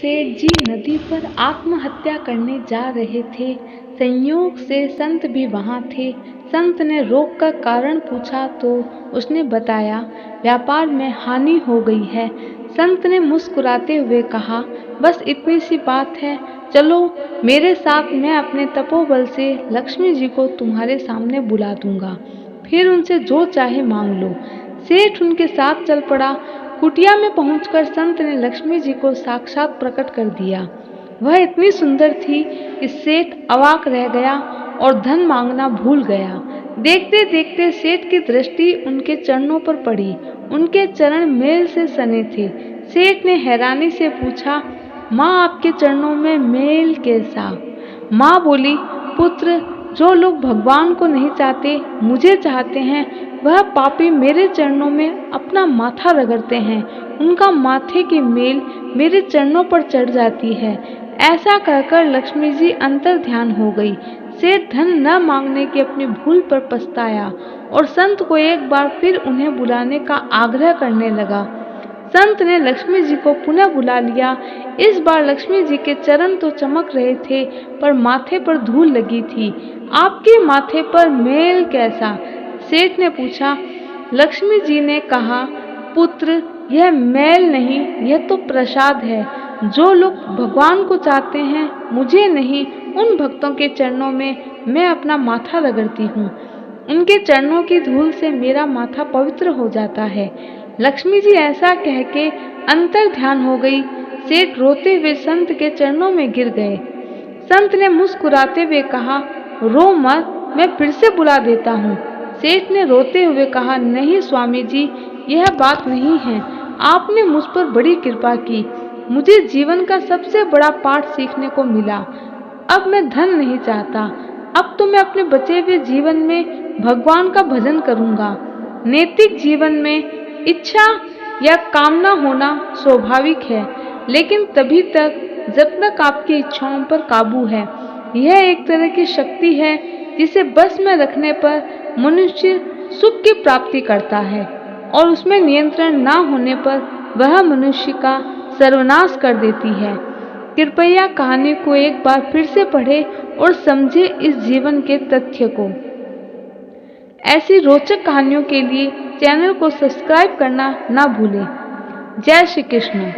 सेठ जी नदी पर आत्महत्या करने जा रहे थे। संयोग से संत भी वहां थे। संत ने रोककर कारण पूछा तो उसने बताया, व्यापार में हानि हो गई है। संत ने मुस्कुराते हुए कहा, बस इतनी सी बात है, चलो मेरे साथ, मैं अपने तपोबल से लक्ष्मी जी को तुम्हारे सामने बुला दूंगा, फिर उनसे जो चाहे मांग लो। सेठ उनके साथ चल पड़ा। कुटिया में पहुंचकर संत ने लक्ष्मी जी को साक्षात प्रकट कर दिया। वह इतनी सुंदर थी कि सेठ अवाक रह गया और धन मांगना भूल गया। देखते देखते सेठ की दृष्टि उनके चरणों पर पड़ी। उनके चरण मेल से सने थे। सेठ ने हैरानी से पूछा, माँ आपके चरणों में मेल कैसा? माँ बोली, पुत्र, जो लोग भगवान को नहीं चाहते, मुझे चाहते हैं, वह पापी मेरे चरणों में अपना माथा रगड़ते हैं। उनका माथे की मेल मेरे चरणों पर चढ़ जाती है। ऐसा कहकर लक्ष्मी जी अंतर ध्यान हो गई। सेठ धन न मांगने की अपनी भूल पर पछताया और संत को एक बार फिर उन्हें बुलाने का आग्रह करने लगा। संत ने लक्ष्मी जी को पुनः बुला लिया। इस बार लक्ष्मी जी के चरण तो चमक रहे थे, पर माथे पर धूल लगी थी। आपके माथे पर मेल कैसा? सेठ ने पूछा। लक्ष्मी जी ने कहा, पुत्र, यह मैल नहीं, यह तो प्रसाद है। जो लोग भगवान को चाहते हैं, मुझे नहीं, उन भक्तों के चरणों में मैं अपना माथा रगड़ती हूँ। उनके चरणों की धूल से मेरा माथा पवित्र हो जाता है। लक्ष्मी जी ऐसा कह के अंतर ध्यान हो गई। सेठ रोते हुए संत के चरणों में गिर गए। संत ने मुस्कुराते हुए कहा, रो मत, मैं फिर से बुला देता हूँ। सेठ ने रोते हुए कहा, नहीं स्वामी जी, यह बात नहीं है। आपने मुझ पर बड़ी कृपा की। मुझे जीवन का सबसे बड़ा पाठ सीखने को मिला। अब मैं धन नहीं चाहता। अब तो मैं अपने बचे हुए जीवन में भगवान का भजन करूंगा। नैतिक जीवन में इच्छा या कामना होना स्वाभाविक है, लेकिन तभी तक जब तक आपकी इच्छाओं पर काबू है। यह एक तरह की शक्ति है जिसे बस में रखने पर मनुष्य सुख की प्राप्ति करता है, और उसमें नियंत्रण न होने पर वह मनुष्य का सर्वनाश कर देती है। कृपया कहानी को एक बार फिर से पढ़ें और समझें इस जीवन के तथ्य को। ऐसी रोचक कहानियों के लिए चैनल को सब्सक्राइब करना ना भूलें। जय श्री कृष्ण।